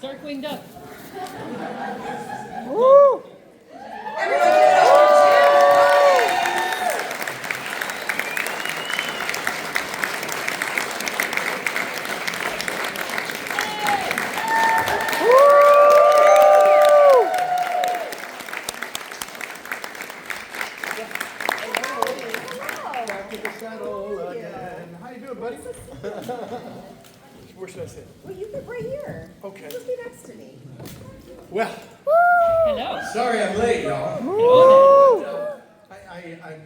Darkwing Duck. Woo! Where should I sit? Well, you sit right here. Okay. Just be next to me. Well, Hello. sorry I'm late, y'all. Hello. I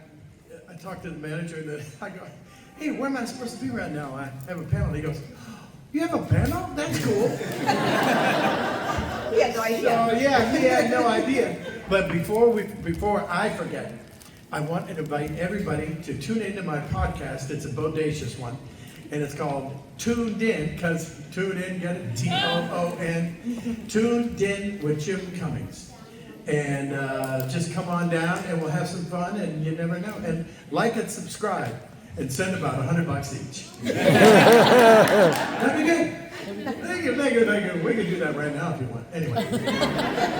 talked to the manager and I go, hey, where am I supposed to be right now? I have a panel. He goes, you have a panel? That's cool. He had no idea. So yeah, he had no idea. But before I forget, I want to invite everybody to tune into my podcast. It's a bodacious one. And it's called Tuned In, because tune in, get it? T-O-O-N. Tuned In with Jim Cummings. And just come on down and we'll have some fun and you never know. And like and subscribe and send about $100 each. That'd be good. Thank you. We can do that right now if you want. Anyway.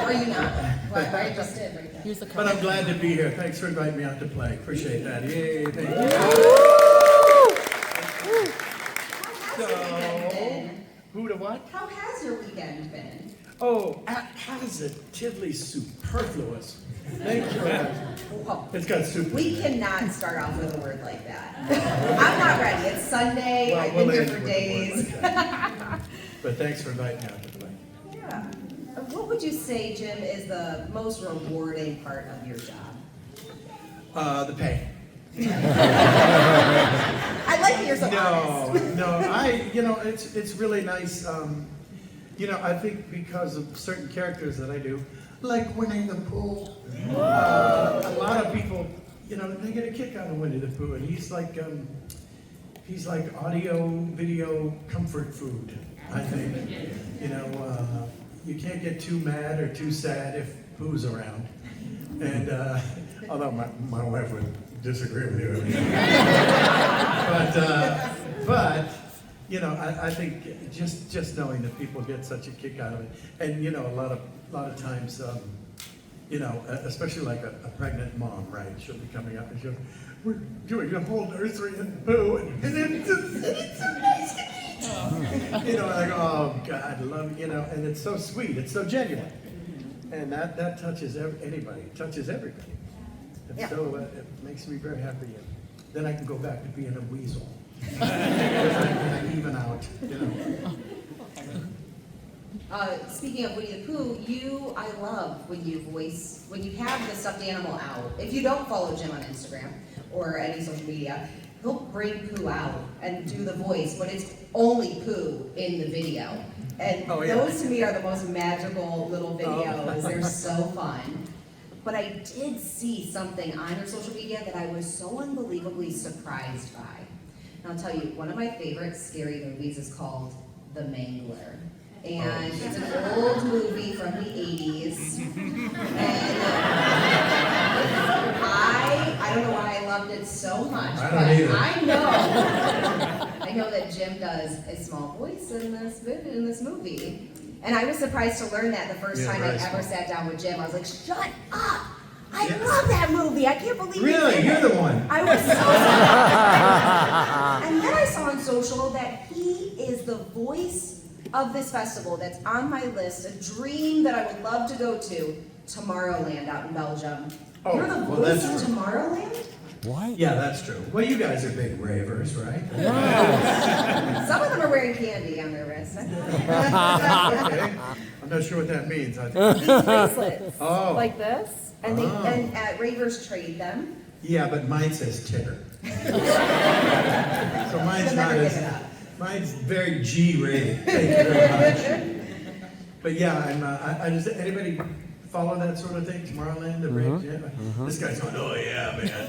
Or you not. Well, I just did right there. Here's the But card. I'm glad to be here. Thanks for inviting me out to play. Appreciate that. Yay, thank you. So, who to what? How has your weekend been? Oh, positively superfluous. Thank you. Well, It's got super. we cannot start off with a word like that. I'm not ready. It's Sunday. Well, I've we'll been here end for with a word days. like that. But thanks for inviting me out to play. Yeah. What would you say, Jim, is the most rewarding part of your job? The pay. I like that you're so honest. No, it's really nice. I think because of certain characters that I do, like Winnie-the-Pooh, a lot of people, they get a kick out of Winnie-the-Pooh, and he's like audio, video, comfort food, I think. You can't get too mad or too sad if Pooh's around. And, although my wife would disagree with you. But I think just knowing that people get such a kick out of it, and a lot of times, especially like a pregnant mom, right? She'll be coming up and she'll, we're doing a whole nursery and Pooh, and it's so nice to meet you. Like, oh God, love, and it's so sweet, it's so genuine, and that touches anybody, touches everybody. And Yeah. so it makes me very happy. Then I can go back to being a weasel. I even out, Speaking of Winnie-the-Pooh, I love when you have the stuffed animal out. If you don't follow Jim on Instagram or any social media, he'll bring Pooh out and do the voice, but it's only Pooh in the video. And those to me are the most magical little videos. They're so fun. But I did see something on your social media that I was so unbelievably surprised by. And I'll tell you, one of my favorite scary movies is called The Mangler. And it's an old movie from the 80s. And I don't know why I loved it so much, but I know that Jim does a small voice in this movie. And I was surprised to learn that the first time I ever sat down with Jim. I was like, shut up! I love that movie. I can't believe really, you're the one. I was so surprised. And then I saw on social that he is the voice of this festival that's on my list, a dream that I would love to go to, Tomorrowland out in Belgium. You're the voice of Tomorrowland? What? Yeah, that's true. Well, you guys are big ravers, right? Some of them are wearing candy on their wrists. Okay. I'm not sure what that means. These bracelets, Oh. like this, and ravers trade them. Yeah, but mine says Tigger. So mine's You'll not never as. give it up. Mine's very G-rated. Thank you very much. But yeah, I just anybody follow that sort of thing? Tomorrowland, the rave? Yeah. This guy's going, oh yeah, man.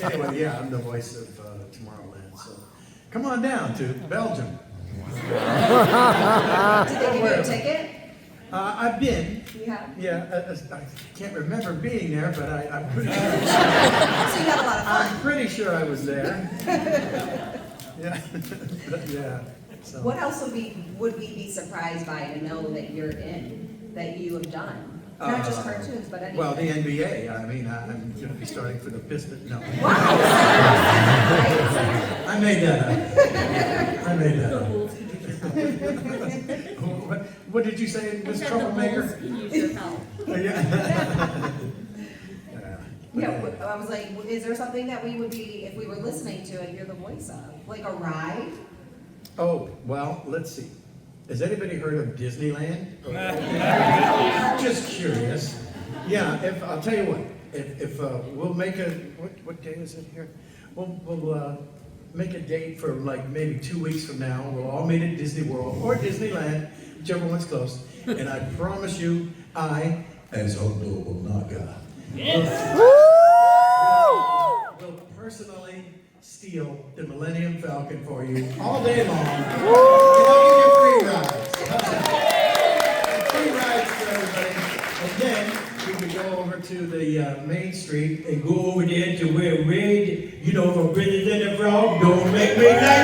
Anyway, yeah, I'm the voice of Tomorrowland. So come on down to Belgium. Did they give you a ticket? I've been. You have? Yeah, I can't remember being there, but I'm pretty sure. So you had a lot of fun. I'm pretty sure I was there. Yeah. Yeah. So. What else would we be surprised by to know that you're in, that you have done? Not just cartoons, but anything. Well, the NBA. I mean, I'm going to be starting for the Pistons. No. Wow! I made that up. I made that up. What did you say, Miss Troublemaker? Use your help. Yeah. Yeah, I was like, is there something that we would be, if we were listening to it, hear the voice of? Like a ride? Oh, well, let's see. Has anybody heard of Disneyland? Just curious. Yeah, I'll tell you what, if we'll make a, what day is it here? We'll make a date for like maybe 2 weeks from now. We'll all meet at Disney World or Disneyland, whichever one's close. And I promise you, I, as Hondo Ohnaka, will personally steal the Millennium Falcon for you all day long. And I'll give you free rides. Free rides for everybody. And then we could go over to the Main Street and go over there to where Red, you know, from Princess and the Frog, don't make me like right.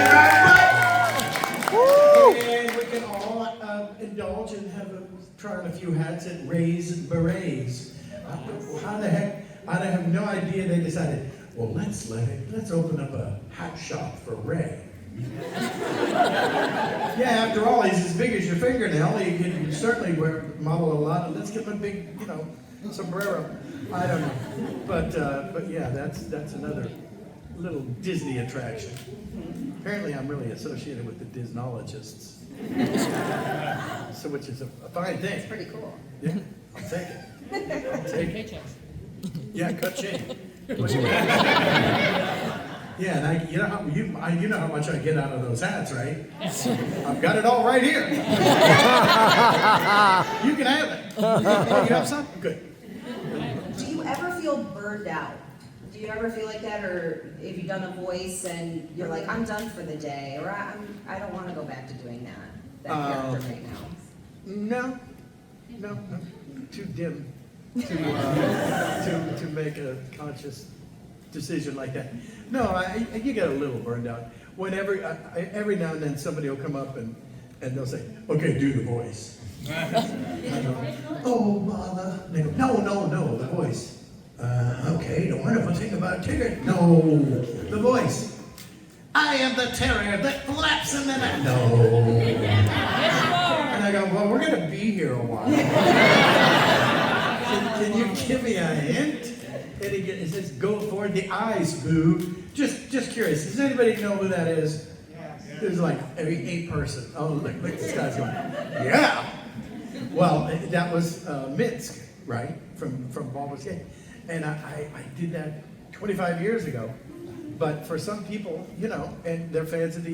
And we can all indulge and try on a few hats at Ray's Berets. How the heck? I have no idea. They decided, well, let's open up a hat shop for Ray. Yeah, after all, he's as big as your fingernail. He can certainly model a lot. Let's give him a big, sombrero. I don't know, but yeah, that's another little Disney attraction. Apparently, I'm really associated with the Disnologists, so which is a fine thing. It's pretty cool. Yeah, I'll take it. I'll take it. Paychecks. Yeah, cut chain. Yeah, and you know how much I get out of those hats, right? I've got it all right here. You can have it. Oh, you have some? Good. Do you ever feel burned out? Do you ever feel like that, or if you've done a voice and you're like, I'm done for the day, or I don't want to go back to doing that character right now? No, too dim to make a conscious decision like that. No, you get a little burned out. Whenever, every now and then somebody will come up and they'll say, okay, do the voice. I go, oh, mother. And they go, no, the voice. Okay, the wonderful thing about Tigger. No, the voice. I am the terror that flaps in the night. No. And I go, well, we're going to be here a while. Can you give me a hint? And it says, go for the eyes, boo. Just curious. Does anybody know who that is? There's like every 8 person. Oh, look, this guy's going, yeah. Well, that was Minsk, right? From Baldur's Gate. And I did that 25 years ago. But for some people, and they're fans of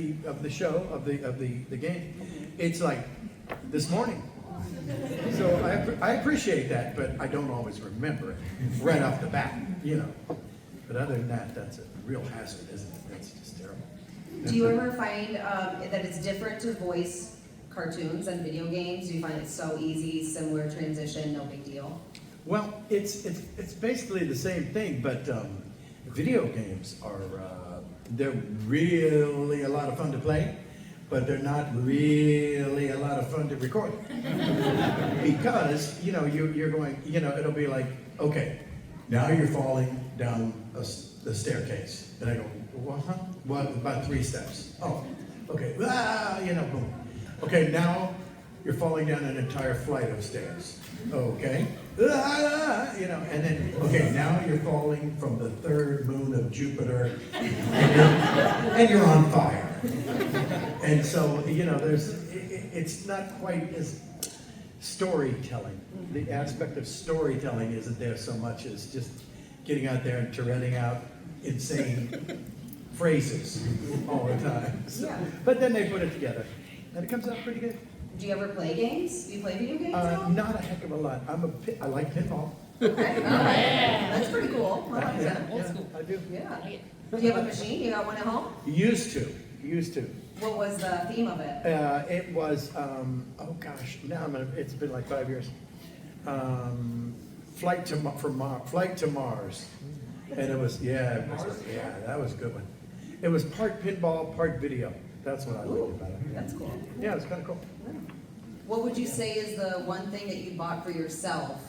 the show, of the game, it's like this morning. So I appreciate that, but I don't always remember it right off the bat, But other than that, that's a real hazard, isn't it? That's just terrible. Do you ever find that it's different to voice cartoons and video games? Do you find it so easy, similar transition, no big deal? Well, it's basically the same thing, but video games are they're really a lot of fun to play. But they're not really a lot of fun to record. Because, you're going, it'll be like, okay, now you're falling down the staircase. And I go, well, about 3 steps. Oh, okay, boom. Okay, now you're falling down an entire flight of stairs. Okay, and then, okay, now you're falling from the 3rd moon of Jupiter, and you're on fire. And so, it's not quite as storytelling. The aspect of storytelling isn't there so much as just getting out there and Touretting out insane phrases all the time. So, Yeah. but then they put it together, and it comes out pretty good. Do you ever play games? Do you play video games at all? Not a heck of a lot. I like pinball. Okay, all right. That's pretty cool. I like that. Old school. I do. Yeah. Do you have a machine? You got one at home? Used to. What was the theme of it? It was, oh gosh, now it's been like 5 years. Flight to Mars. And it was, that was a good one. It was part pinball, part video. That's what I Ooh, like about it. that's cool. Yeah, it's kind of cool. What would you say is the one thing that you bought for yourself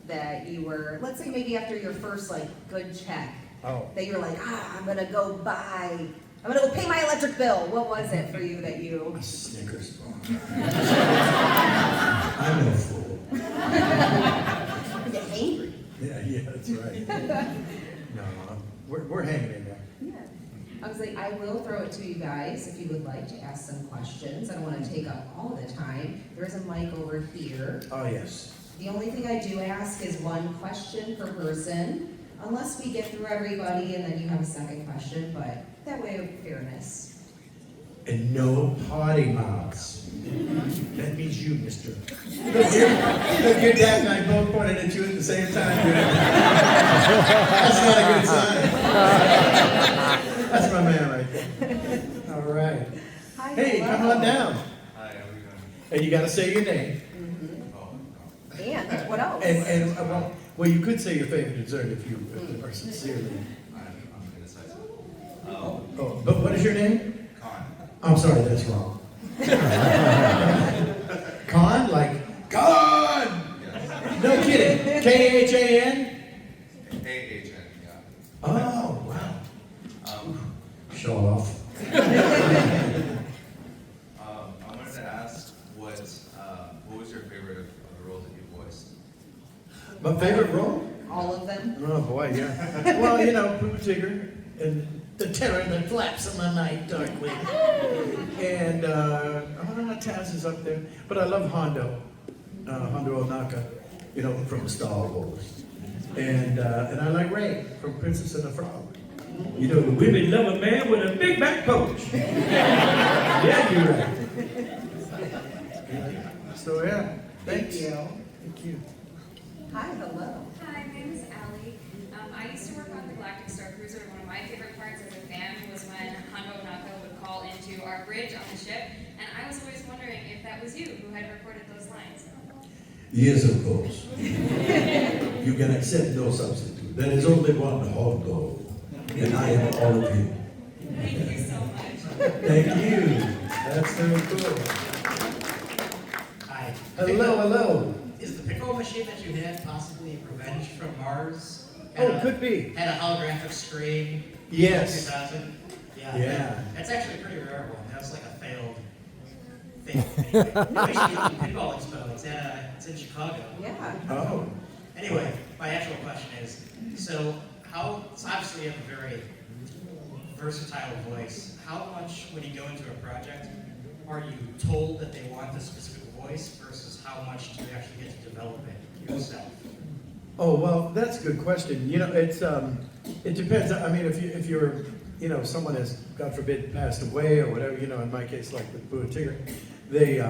that you were, let's say maybe after your first like good check, that you were like, I'm gonna go pay my electric bill. What was it for you that you? A Snickers bar. I'm no fool. You get angry. Yeah, that's right. No, we're hanging in there. Yeah. I was like, I will throw it to you guys if you would like to ask some questions. I don't want to take up all the time. There's a mic over here. Oh, yes. The only thing I do ask is one question per person, unless we get through everybody and then you have a second question, but that way of fairness. And no potty mouths. That means you, mister. Look, your dad and I both pointed at you at the same time. That's not a good sign. That's my man right there. All right. Hi, Hey, hello. come on down. Hi, how are you doing? And you got to say your name. And what else? And well, you could say your favorite dessert if you are sincerely. I'm gonna say something. Oh, but what is your name? Con. I'm sorry, that's wrong. Con, like Con. Yes. No kidding. K-H-A-N. A-H-N, yeah. Oh, wow. Show off. I wanted to ask what was your favorite of the roles that you voiced? My favorite role? All of them? Oh boy, yeah. Well, you know, Pooh Tigger and the terror that flaps in the night darkly. And Taz is up there. But I love Hondo Ohnaka, you know, from Star Wars. And I like Ray from Princess and the Frog. You know, the women love a man with a big back coach. Yeah, you're right. So yeah, thanks. Thank you. Thank you. Hi, hello. Hi, my name is Allie. I used to work on the Galactic Star Cruiser. One of my favorite parts as a fan was when Hondo Ohnaka would call into our bridge on the ship, and I was always wondering if that was you who had recorded those lines. Yes, of course. You can accept no substitute. There is only one Hondo, and I am all of you. Thank you so much. Thank you. That's very cool. Hi. Hello. Is the pickle machine that you had possibly Revenge from Mars? Oh, could be. Had a holographic screen? Yes. 2000? Yeah. That's actually a pretty rare one. That was like a failed thing. Actually, the Pinball Expo, it's in Chicago. Yeah. Oh. Anyway, my actual question is, so obviously you have a very versatile voice. How much, when you go into a project, are you told that they want a specific voice versus how much do you actually get to develop it yourself? Oh, well, that's a good question. You know, it depends. I mean, if you're, you know, someone has, God forbid, passed away or whatever, you know, in my case, like with Boo and Tigger, they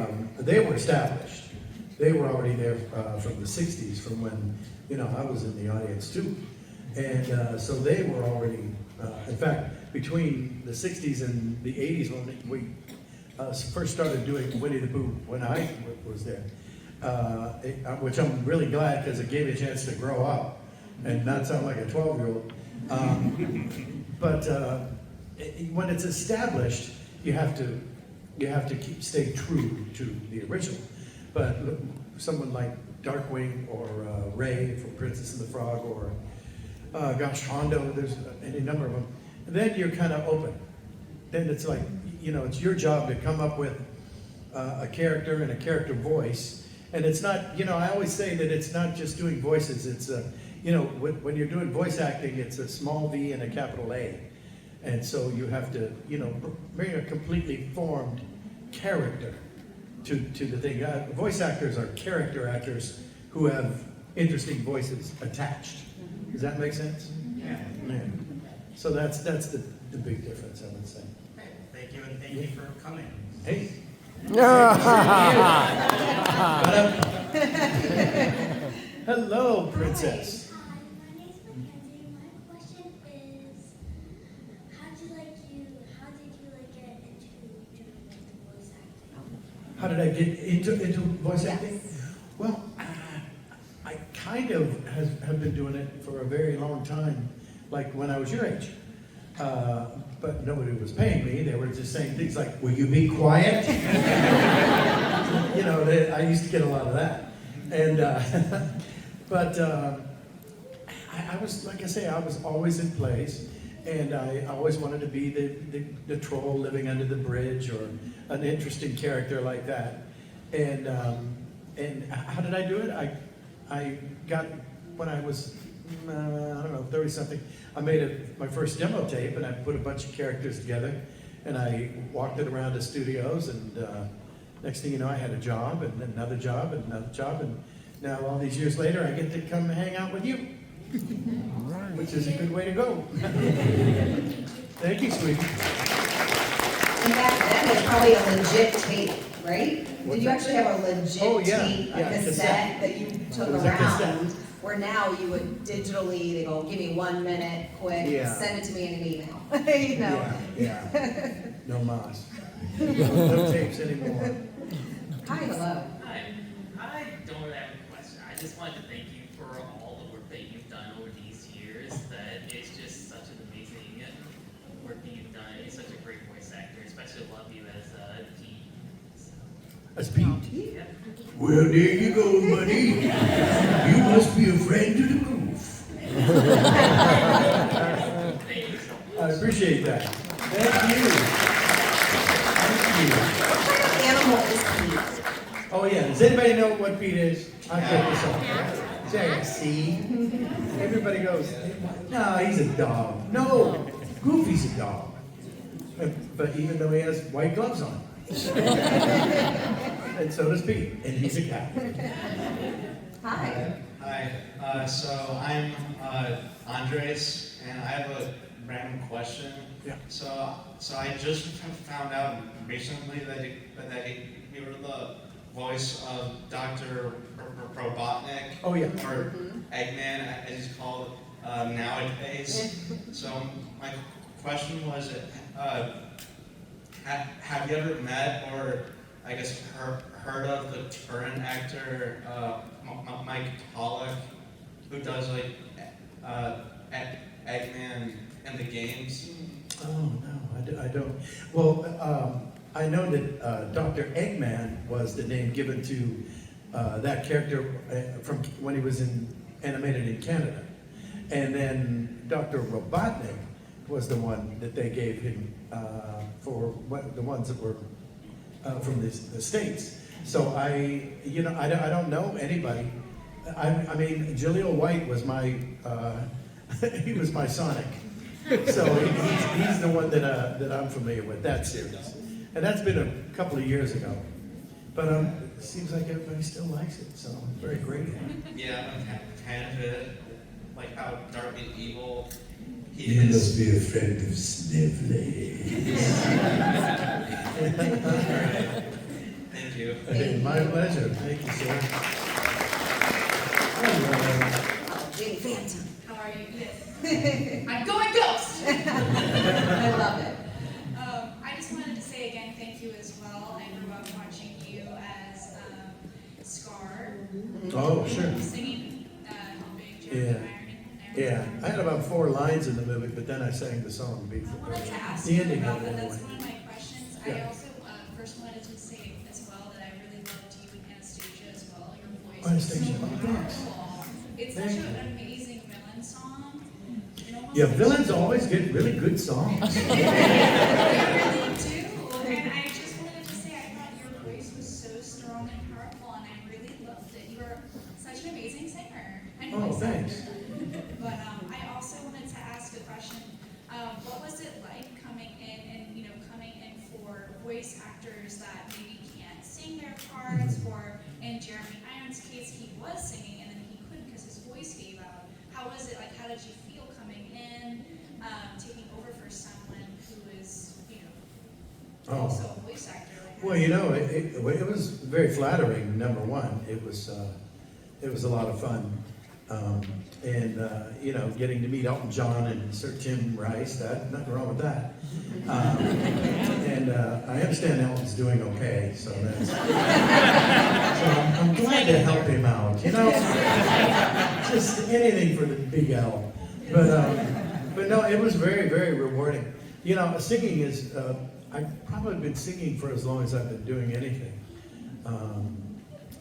were established. They were already there from the 60s, from when, you know, I was in the audience too. And so they were already, in fact, between the 60s and the 80s when we first started doing Winnie-the-Pooh when I was there, which I'm really glad because it gave me a chance to grow up and not sound like a 12-year-old. But when it's established, you have to stay true to the original. But someone like Darkwing or Ray from Princess and the Frog or Hondo, there's any number of them. And then you're kind of open. Then it's like, you know, it's your job to come up with a character and a character voice. And it's not, you know, I always say that it's not just doing voices. It's, you know, when you're doing voice acting, it's a small V and a capital A. And so you have to, you know, bring a completely formed character to the thing. Voice actors are character actors who have interesting voices attached. Does that make sense? Yeah. Yeah. So that's the big difference, I would say. Thank you, and thank you for coming. Hey. Hello, princess. Hi, my name's Mackenzie. My question is, how did you get into doing voice acting? How did I get into voice Yes. acting? Well, I kind of have been doing it for a very long time, like when I was your age. But nobody was paying me. They were just saying things like, Will you be quiet? you know, I used to get a lot of that. And, but I was, like I say, I was always in plays. And I always wanted to be the troll living under the bridge or an interesting character like that. And how did I do it? I got, when I was, I don't know, 30-something, I made my first demo tape, and I put a bunch of characters together, and I walked it around to studios, and next thing you know, I had a job, and another job, and another job, and now all these years later, I get to come hang out with you, which is a good way to go. Thank you, sweetie. And back then, it was probably a legit tape, right? Did you actually have a legit tape, a cassette that you took around? Where now you would digitally, they go, give me 1 minute, quick, send it to me in an email. You know? Yeah. No mas. No tapes anymore. Hi, hello. Hi. I don't really have a question. I just wanted to thank you for all the work that you've done over these years. That it's just such an amazing work that you've done. You're such a great voice actor. Especially love you as Pete. So, As Pete. yeah. Well, there you go, buddy. You must be a friend to the booth. Thank you so much. I appreciate that. Thank you. What kind of animal is Pete? Oh yeah, does anybody know what Pete is? I'll get this off. See? Everybody goes, no, he's a dog. No, Goofy's a dog. But even though he has white gloves on. And so does Pete, and he's a cat. Hi. Hi. So I'm Andres, and I have a random question. Yeah. So I just found out recently that you were the voice of Dr. Robotnik. Oh yeah. Or Eggman, as he's called nowadays. So my question was, have you ever met or I guess heard of the current actor Mike Pollock, who does like Eggman in the games? Oh no, I don't. Well, I know that Dr. Eggman was the name given to that character from when he was animated in Canada, and then Dr. Robotnik was the one that they gave him for the ones that were from the States. So I don't know anybody. I mean, Jaleel White was my, he was my Sonic. So he's the one that I'm familiar with, that series. And that's been a couple of years ago. But it seems like everybody still likes it, so I'm very grateful. Yeah, I'm kind of it. Like how dark and evil he You is. must be a friend of Snively. Thank you. Hey, my pleasure. Thank you, sir. Hello. Jane Phantom. How are you? Yes. I'm going ghost! I love it. I just wanted to say again, thank you as well. I grew up watching you as Scar. Oh, sure. Singing Big Jeremy Yeah. Iron. Yeah, I had about 4 lines in the movie, but then I sang the song. I wanted to ask The you ending about of that. it, That's anyway. one of my questions. I Yeah. also first wanted to say as well that I really loved you and Anastasia as well. Your voice Anastasia, is so oh, thanks. powerful. It's Thank such you. an amazing villain song. And almost Yeah, like- villains always get really good songs. They really do. And I just wanted to say I thought your voice was so strong and powerful, and I really loved it. You are such an amazing singer and Oh, voice thanks. actor. But I also wanted to ask a question. What was it like coming in and coming in for voice actors that maybe can't sing their parts, or in Jeremy Irons' case, he was singing and then he couldn't because his voice gave out. How was it like? How did you feel coming in, taking over for someone who is, also a voice actor? Like Well, it was very flattering. Number one, it was a lot of fun, and getting to meet Elton John and Sir Tim Rice. Nothing wrong with that. And I understand Elton's doing okay, so that's. So I'm glad to help him out. Just anything for the big L. But no, it was very, very rewarding. You know, singing is, I've probably been singing for as long as I've been doing anything.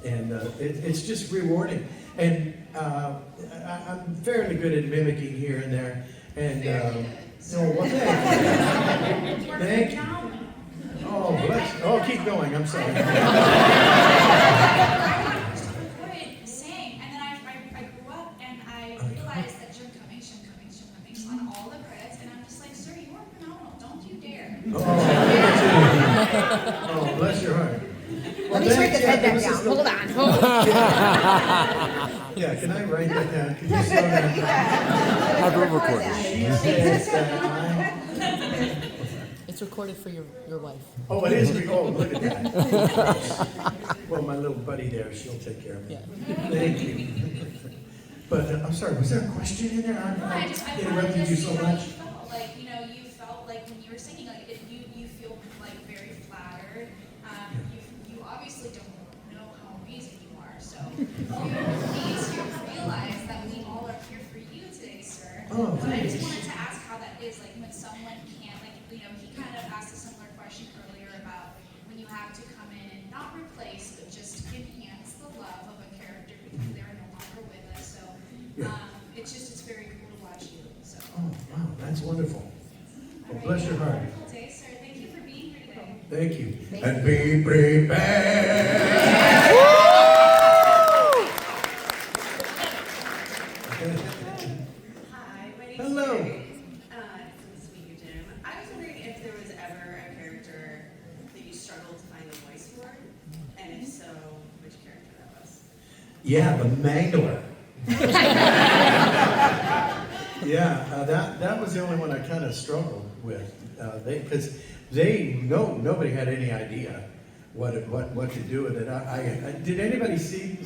It's just rewarding. And I'm fairly good at mimicking here and there. And, no, well, thank you. Thank you. Oh, bless. Oh, keep going. I'm sorry. I recorded saying, and then I grew up and I realized that Jim Cummings on all the credits, and I'm just like, sir, you are phenomenal. Don't you dare. Oh, bless your heart. Let me break his head back down. Hold on. Yeah, can I write that down? Can you slow down? How do we record it? She says that It's recorded for your wife. Oh, it is? Oh, look at that. Well, my little buddy there, she'll take care of it. Yeah. Thank you. But I'm sorry, was there a question in there? I interrupted you so much. Like, you know, you felt like when you were singing, like you feel like very flattered. You obviously don't know how amazing you are, so you need to realize that we all are here for you today, sir. Oh, but I just thanks. wanted to ask how that is, like when someone can't, like, you know, he kind of asked a similar question earlier about when you have to come in and not replace, but just enhance the love of a character because they're no longer with us. So it's very cool to watch you. So. Oh, wow, that's wonderful. Well, bless your heart. Wonderful day, sir. Thank you for being here today. Thank you. And be prepared. Hi, my name's Hello. Mary. Nice to meet you, Jim. I was wondering if there was ever a character that you struggled to find a voice for, and if so, which character that was. Yeah, the Mangler. Yeah, that was the only one I kind of struggled with. Because nobody had any idea what to do with it. Did anybody see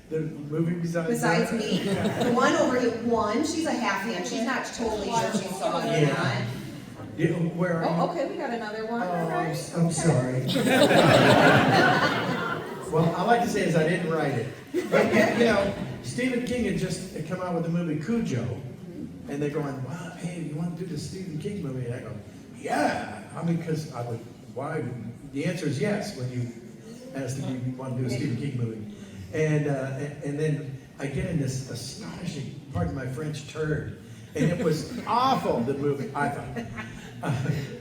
the movie besides me? The one over here, she's a half hand. She's not totally sure she saw it or not. Yeah, where are you? Oh, okay, we got another one. Oh, All right. I'm sorry. Well, I like to say is I didn't write it. But, you know, Stephen King had just come out with the movie Cujo. And they're going, wow, hey, you want to do the Stephen King movie? And I go, yeah. I mean, because I would, why? The answer is yes when you ask if you want to do a Stephen King movie. And then I get in this astonishing, pardon my French, turd. And it was awful, the movie, I thought.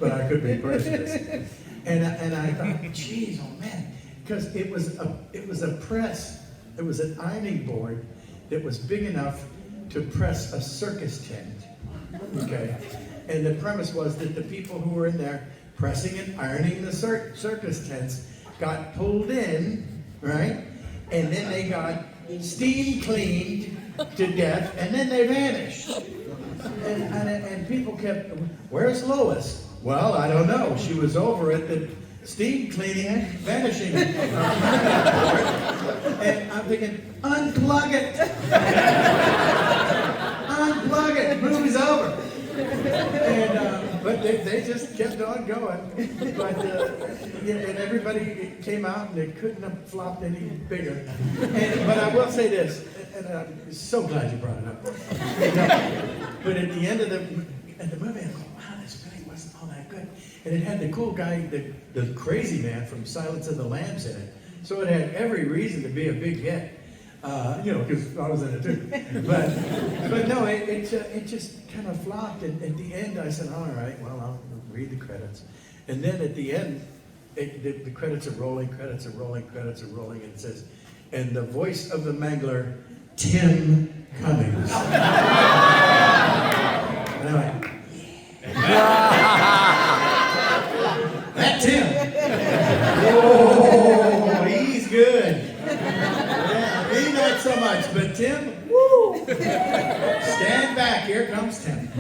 But I could be prejudiced. And I thought, geez, oh man. Because it was a press, it was an ironing board that was big enough to press a circus tent, okay? And the premise was that the people who were in there pressing and ironing the circus tents got pulled in, right? And then they got steam cleaned to death, and then they vanished. And people kept, where's Lois? Well, I don't know. She was over at the steam cleaning, vanishing. And I'm thinking, unplug it. Unplug it, movie's over. And, but they just kept on going. But, and everybody came out and they couldn't have flopped any bigger. But I will say this, and I'm so glad you brought it up. But at the end of the movie, I go, wow, this really wasn't all that good. And it had the cool guy, the crazy man from Silence of the Lambs in it. So it had every reason to be a big hit. You know, because I was in it too. But no, it just kind of flopped. And at the end, I said, all right, well, I'll read the credits. And then at the end, the credits are rolling, and it says, and the voice of the Mangler, Tim Cummings. And I went, that Tim. Oh, he's good. Yeah, me not so much, but Tim, woo! Stand back, here comes Tim.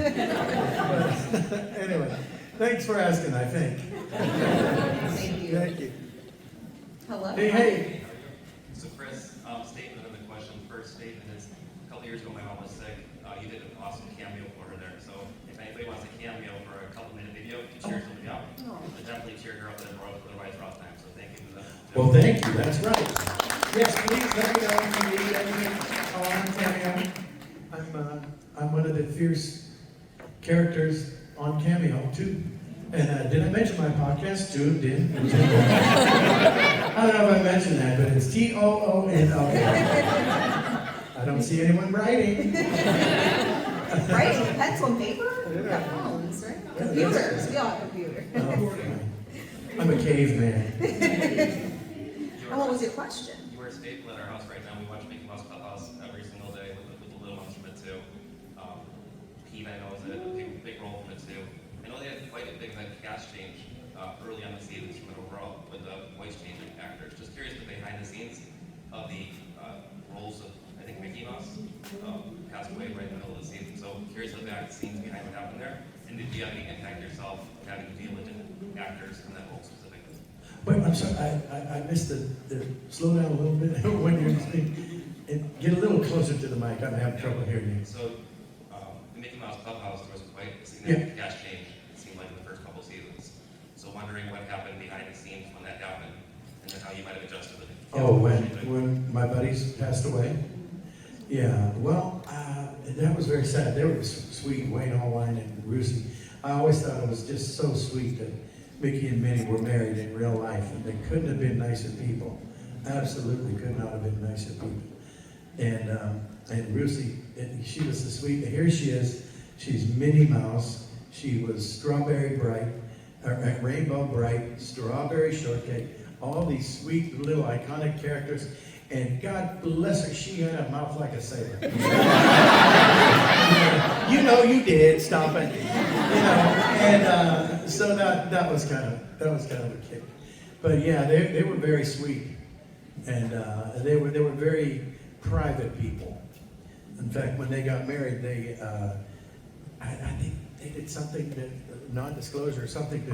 Anyway, thanks for asking, I think. Thank you. Thank you. Hello. Hey. So Chris, statement of the question. First statement is, a couple years ago my mom was sick. You did an awesome cameo for her there. So if anybody wants a cameo for a couple-minute video, you cheer somebody up. Definitely cheer her up for the right rough time. So thank you for that. Well, thank you. That's right. Yes, please let me know if you need anything on cameo. I'm one of the fierce characters on Cameo too. And did I mention my podcast too? Did? I don't know if I mentioned that, but it's Toon. Okay. I don't see anyone writing. Writing with pencil and paper? We got phones, right? Computers, we all have computers. Oh, I'm a caveman. And what was your question? You are a staple at our house right now. We watch Mickey Mouse Clubhouse every single day with the little ones from it too. Pete, I know, is a big role from it too. I know they had quite a big cast change early on the seasons from it overall with the voice changing actors. Just curious the behind the scenes of the roles of, I think, Mickey Mouse passed away right in the middle of the season. So curious the behind the scenes behind what happened there. And did you have any impact yourself having to deal with different actors in that role specifically? Wait, I'm sorry, I missed the slow down a little bit when you're speaking. And get a little closer to the mic, I'm having trouble hearing you. So, the Mickey Mouse Clubhouse, there was quite a significant cast change, it seemed like, in the first couple seasons. So wondering what happened behind the scenes when that happened, and then how you might have adjusted with it. Oh, when my buddies passed away? Yeah, well, that was very sad. They were sweet, Wayne Allwine and Rusey. I always thought it was just so sweet that Mickey and Minnie were married in real life, and they couldn't have been nicer people. Absolutely could not have been nicer people. And Rusey, she was the sweet. Here she is. She's Minnie Mouse. She was Strawberry Bright, Rainbow Bright, Strawberry Shortcake. All these sweet little iconic characters. And God bless her, she had a mouth like a sailor. You know you did. Stop it. You know, and so that was kind of a kick. But yeah, they were very sweet, and they were very private people. In fact, when they got married, I think they did something that non-disclosure, or something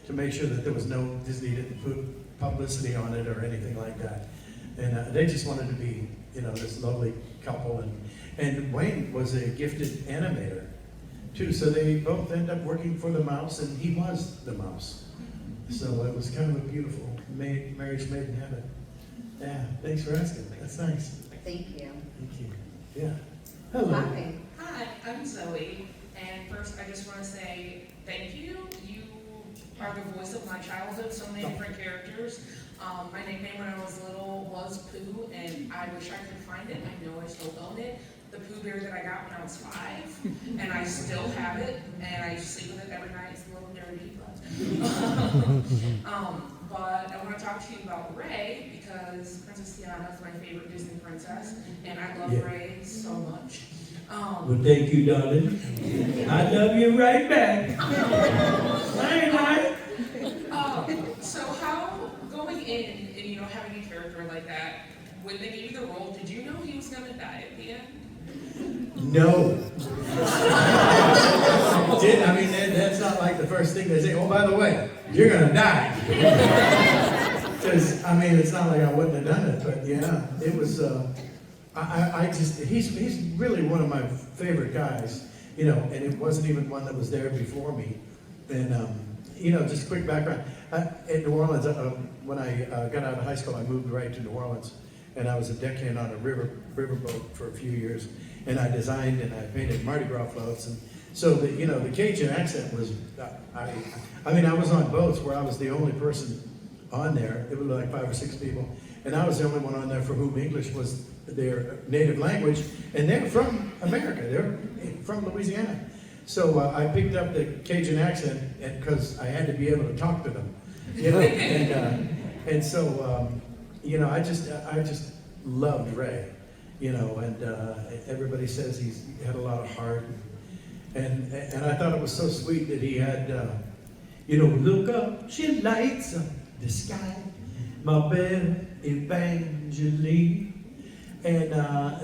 to make sure that there was no Disney didn't put publicity on it or anything like that. And they just wanted to be, this lovely couple. And Wayne was a gifted animator, too. So they both ended up working for the mouse, and he was the mouse. So it was kind of a beautiful marriage made in heaven. Yeah, thanks for asking. That's nice. Thank you. Thank you. Yeah. Hello. Hi. Hi, I'm Zoe. And first, I just want to say thank you. You are the voice of my childhood, so many different characters. My nickname when I was little was Pooh, and I wish I could find it. I know I still own it. The Pooh Bear that I got when I was 5, and I still have it, and I sleep with it every night. It's a little dirty, but I want to talk to you about Ray, because Princess Tiana is my favorite Disney princess, and I love Ray so much. Well, thank you, darling. I love you right back. Right. So how, going in and, having a character like that, when they gave you the role, did you know he was going to die at the end? No. That's not like the first thing they say, oh, by the way, you're going to die. Because, it's not like I wouldn't have done it, but yeah, it was, he's really one of my favorite guys, and it wasn't even one that was there before me. And, just a quick background. In New Orleans, when I got out of high school, I moved right to New Orleans, and I was a deckhand on a riverboat for a few years, and I designed and I painted Mardi Gras floats, and so the Cajun accent was, I was on boats where I was the only person on there. It was like 5 or 6 people, and I was the only one on there for whom English was their native language, and they're from America. They're from Louisiana. So I picked up the Cajun accent because I had to be able to talk to them, and so I just loved Ray, and everybody says he's had a lot of heart, and I thought it was so sweet that he had, look up, she lights up the sky, my belle Evangeline, and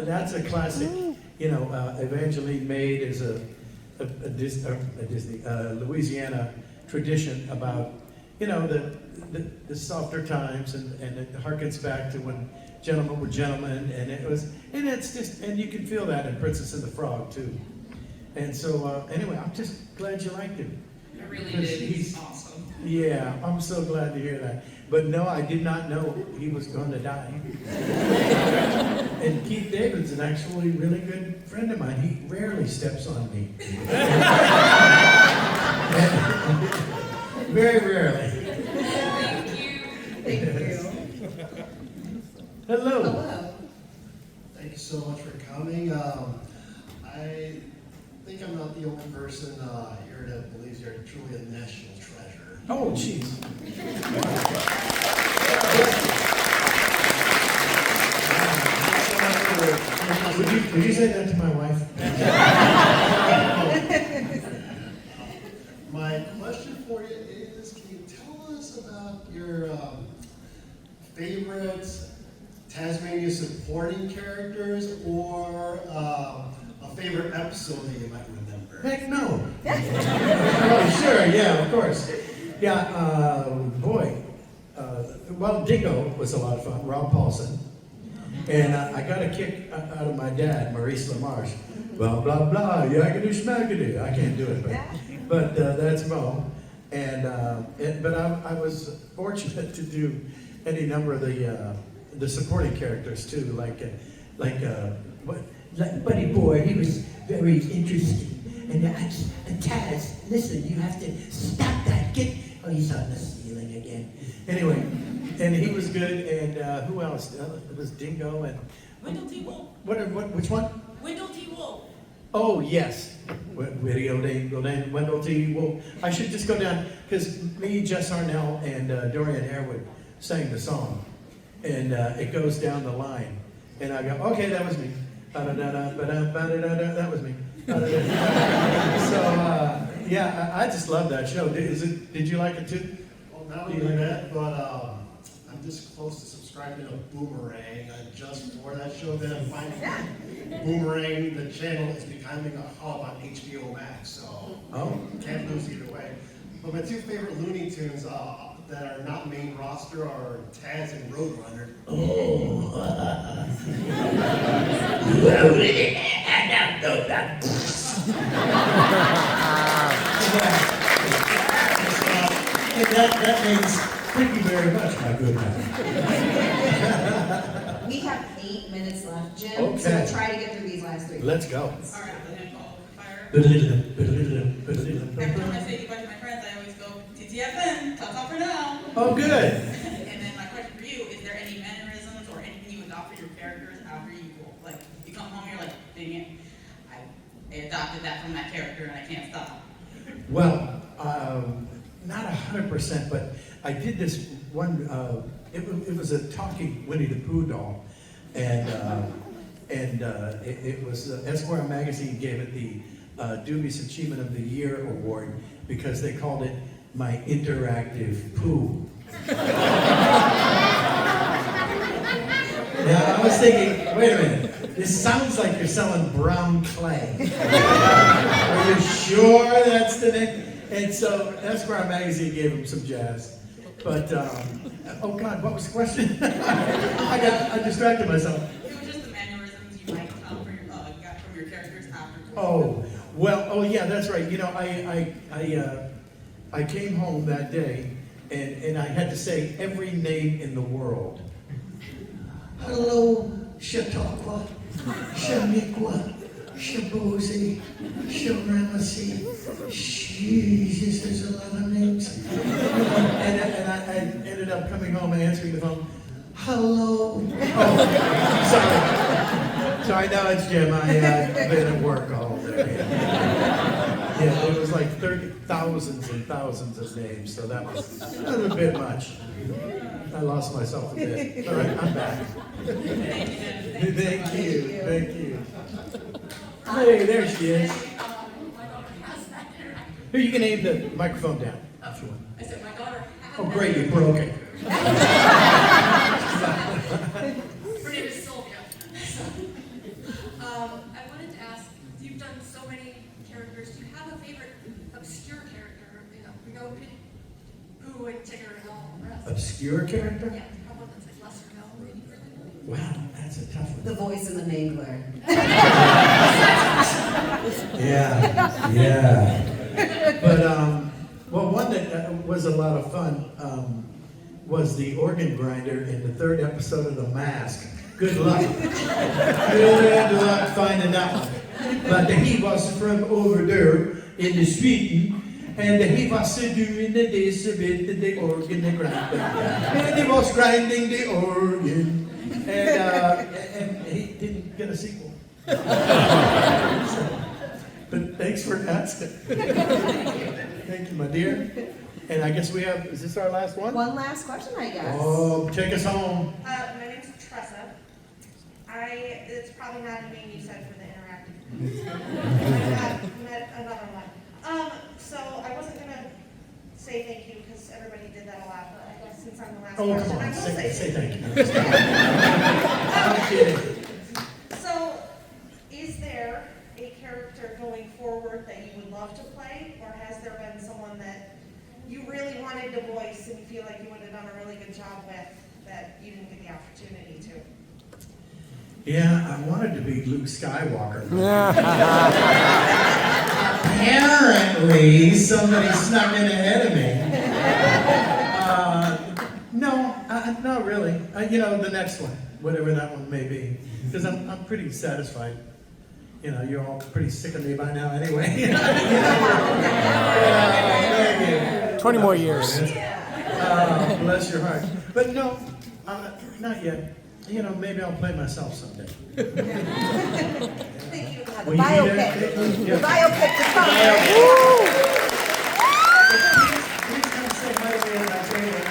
that's a classic, Evangeline made is a Louisiana tradition about, the softer times, and it harkens back to when gentlemen were gentlemen, and you can feel that in Princess and the Frog too. And so anyway, I'm just glad you liked him. I really did. He's awesome. Yeah, I'm so glad to hear that. But no, I did not know he was going to die. And Keith did. David's an actually really good friend of mine. He rarely steps on me. Very rarely. Thank you. Thank you. Hello. Hello. Thank you so much for coming. I think I'm not the only person here that believes you're truly a national treasure. Oh, jeez. Would you say that to my wife? My question for you is, can you tell us about your favorite Tasmania supporting characters or a favorite episode that you might remember? Heck no. Oh, sure, yeah, of course. Yeah, boy. Well, Dingo was a lot of fun, Rob Paulson. And I got a kick out of my dad, Maurice LaMarche. Blah, blah, blah, yakadoo schmackadoo. I can't do it, but that's Mo. But I was fortunate to do any number of the supporting characters too, like Buddy Boy, he was very interesting. And Taz, listen, you have to stop that. Oh, he's on the ceiling again. Anyway, and he was good, and who else? It was Dingo and... Wendell T. Wolf. Which one? Wendell T. Wolf. Oh, yes. Wendell T. Wolf. I should just go down, because me, Jess Arnell, and Dorian Harewood sang the song. And it goes down the line. And I go, okay, that was me. That was me. So, yeah, I just love that show. Did you like it too? Well, not only that, but I'm just close to subscribing to Boomerang just for that show. Then I'm finding Boomerang, the channel, is becoming a hub on HBO Max, so can't lose either way. But my two favorite Looney Tunes that are not main roster are Taz and Roadrunner. And that means thank you very much, my good man. We have 8 minutes left, Jim, so Okay. we'll try to get through these last 3. Let's go. All right, the hand call fire. Every time I say goodbye to my friends, I always go, TTFN, ta-ta for now. Oh, good. And then my question for you, is there any mannerisms or anything you adopt for your characters after you go? Like, you come home, you're like, dang it, I adopted that from that character and I can't stop. Well, not 100%, but I did this one. It was a talking Winnie-the-Pooh doll, and it was Esquire magazine gave it the Dubious Achievement of the Year award because they called it my interactive poo. Now I was thinking, wait a minute, this sounds like you're selling brown clay. Are you sure that's the name? And so Esquire magazine gave him some jazz. But, oh God, what was the question? I distracted myself. It was just the mannerisms you might got from your characters after. Oh, well, oh yeah, that's right. You know, I came home that day and I had to say every name in the world. Hello, Chautauqua, Shaniqua, Shabozi, Sharamasi. Jesus, there's a lot of names. And I ended up coming home and answering the phone. Hello. Oh, sorry, no, it's Jim. I've been at work all day. Yeah, it was like thousands and thousands of names, so that was a little bit much. I lost myself a bit. All right, I'm back. Thank you. Hey, there she is. Here, you can aim the microphone down if you want. I said, my daughter. Oh, great, you broke it. Her name is Sylvia. I wanted to ask, you've done so many characters. Do you have a favorite obscure character? You know, Pooh and Tigger and all the rest. Obscure character? Yeah, how about that's like lesser known, maybe? Wow, that's a tough one. The voice in the Mangler. Yeah. But, well, one that was a lot of fun was the organ grinder in the 3rd episode of The Mask. Good luck. Good luck finding that one. But he was from over there in the Sweden, and he was doing this with the organ grinding. And he was grinding the organ, and he didn't get a sequel. But thanks for asking. Thank you, my dear. And I guess we have, is this our last one? One last question, I guess. Oh, take us home. My name's Tressa. It's probably not a name you said for the interactive. I met another one. So I wasn't gonna say thank you because everybody did that a lot, but I guess since I'm the last person, Come I on, will say thank you. I'm kidding. So, is there a character going forward that you would love to play, or has there been someone that you really wanted to voice and you feel like you would have done a really good job with that you didn't get the opportunity to? Yeah, I wanted to be Luke Skywalker. Apparently, somebody snuck in ahead of me. No, not really. The next one, whatever that one may be, because I'm pretty satisfied. You're all pretty sick of me by now anyway. 20 more years. Bless your heart. But no, not yet. Maybe I'll play myself someday. Thank you. Will The you be biopic. there? The biopic to come. Please come say hi to me at my table.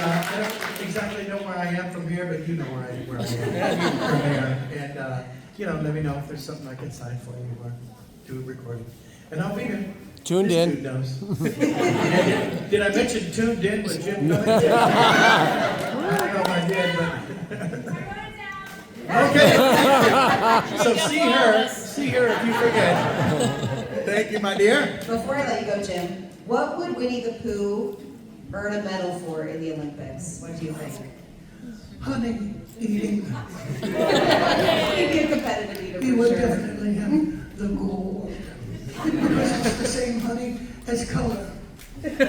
I don't exactly know where I am from here, but you know where I am from there. And, let me know if there's something I can sign for you or do a recording. And I'll be here. Tuned This in. dude knows. Did I mention tuned in with Jim Cummings? I don't know if I did, but. Okay. So see her if you forget. Thank you, my dear. Before I let you go, Jim, what would Winnie-the-Pooh earn a medal for in the Olympics? What do you think? Honey eating. He'd be a competitive eater He for would sure. definitely have the gold. Because it's the same honey as color. Give it up